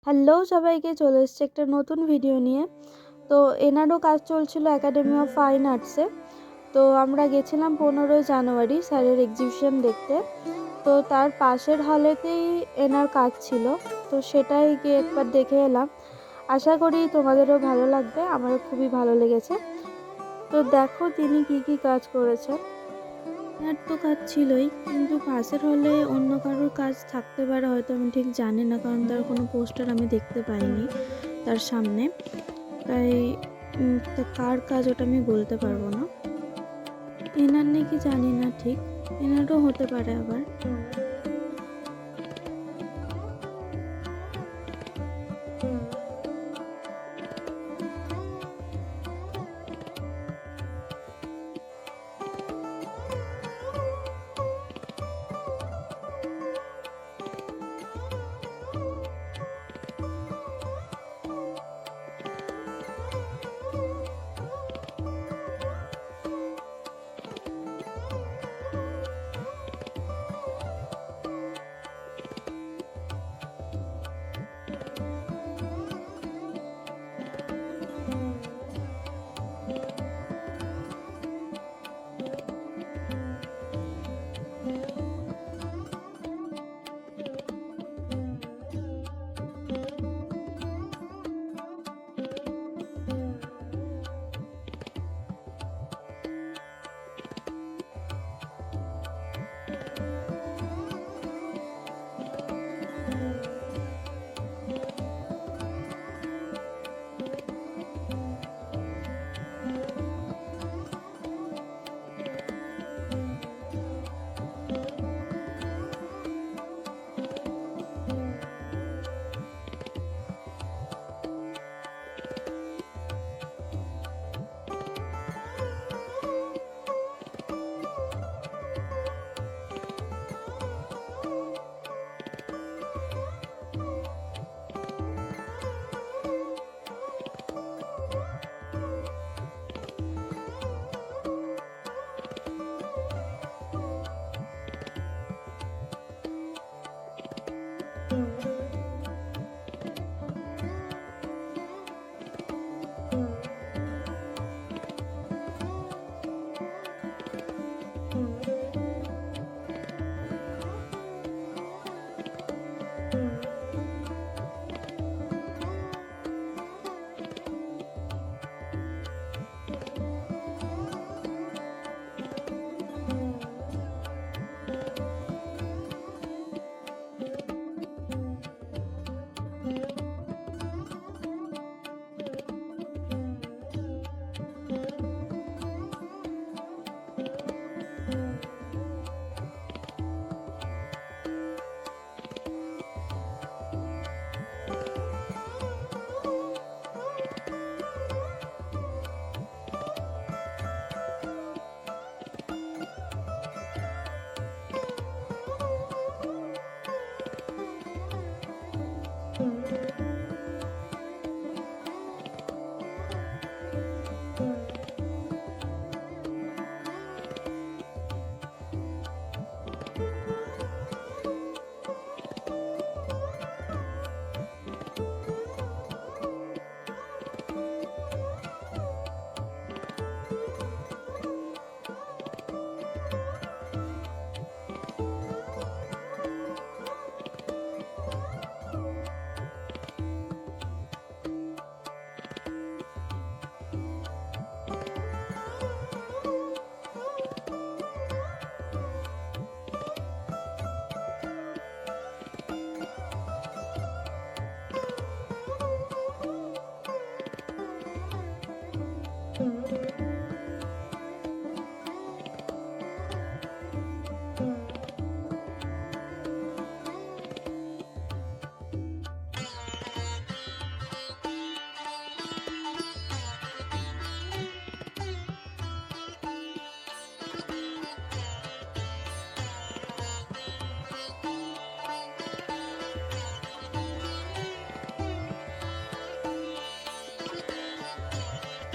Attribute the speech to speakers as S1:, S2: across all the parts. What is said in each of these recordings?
S1: Hello সবাইকে, চলে এসেছে একটা নতুন ভিডিও নিয়ে। তো এনারও কাজ চলছিল একাডেমি অফ ফাইন আর্টসে। তো আমরা গেছিলাম 15ই জানুয়ারি স্যারের এক্সিবিশন দেখতে। তো তার পাশের হলেতেই এনার কাজ ছিল, তো সেটাই গিয়ে একবার দেখে এলাম। আশা করি তোমাদেরও ভালো লাগবে, আমারও খুবই ভালো লেগেছে। তো দেখো তিনি কি কাজ করেছেন। এনার তো কাজ ছিলই, কিন্তু পাশের হলে অন্য কারোর কাজ থাকতে পারে, হয়তো আমি ঠিক জানি না, কারণ তার কোনো পোস্টার আমি দেখতে পাইনি তার সামনে। তাই তা কার কাজ ওটা আমি বলতে পারবো না। এনার নাকি জানি না ঠিক, এনারও হতে পারে আবার।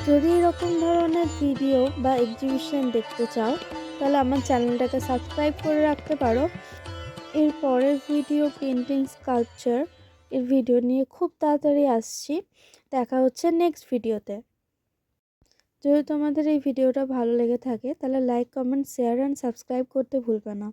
S1: যদি এরকম ধরনের ভিডিও বা এক্সিবিশন দেখতে চাও, তাহলে আমার চ্যানেলটাকে সাবস্ক্রাইব করে রাখতে পারো। এর পরের ভিডিও পেন্টিং স্কাল্পচার এর ভিডিও নিয়ে খুব তাড়াতাড়ি আসছি। দেখা হচ্ছে নেক্সট ভিডিওতে। যদি তোমাদের এই ভিডিওটা ভালো লেগে থাকে তাহলে like, comment, share and subscribe করতে ভুলবে না।